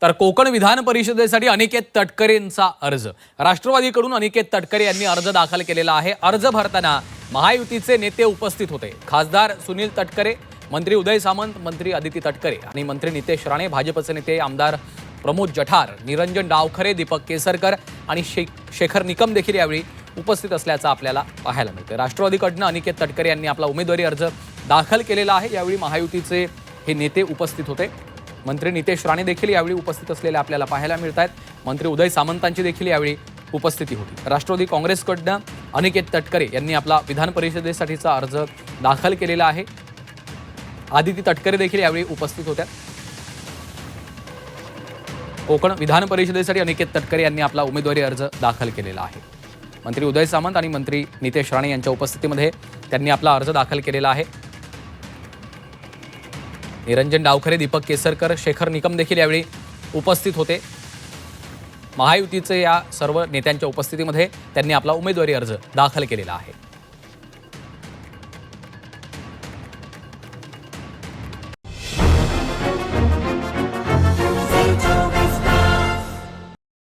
तर कोकण विधान परिषदेसाठी अनिकेत तटकरेंचा अर्ज राष्ट्रवादीकडून अनिकेत तटकरे यांनी अर्ज दाखल केलेला आहे। अर्ज भरताना महायुतीचे नेते उपस्थित होते। खासदार सुनील तटकरे, मंत्री उदय सामंत, मंत्री अदिती तटकरे आणि मंत्री नितेश राणे, भाजपचे नेते आमदार प्रमोद जठार, निरंजन डावखरे, दीपक केसरकर आणि शेखर निकम देखील यावेळी उपस्थित असल्याचं आपल्याला पाहायला मिळतं। राष्ट्रवादीकडून अनिकेत तटकरे यांनी आपला उमेदवारी अर्ज दाखल केलेला आहे। यावेळी महायुतीचे हे नेते उपस्थित होते। मंत्री नितेश राणे देखील यावेळी उपस्थित असलेले आपल्याला पाहायला मिळत आहेत। मंत्री उदय सामंतांची देखील यावेळी उपस्थिती होती। राष्ट्रवादी काँग्रेसकडून अनिकेत तटकरे यांनी आपला विधान परिषदेसाठीचा अर्ज दाखल केलेला आहे। अदिती तटकरे देखील यावेळी उपस्थित होत्या। कोकण विधान परिषदेसाठी अनिकेत तटकरे यांनी आपला उमेदवारी अर्ज दाखल केलेला आहे। मंत्री उदय सामंत आणि मंत्री नितेश राणे यांच्या उपस्थितीमध्ये त्यांनी आपला अर्ज दाखल केलेला आहे। निरंजन डावखरे, दीपक केसरकर, शेखर निकम देखील यावेळी उपस्थित होते। महायुतीचे या सर्व नेत्यांच्या उपस्थितीमध्ये त्यांनी आपला उमेदवारी अर्ज दाखल केलेला आहे।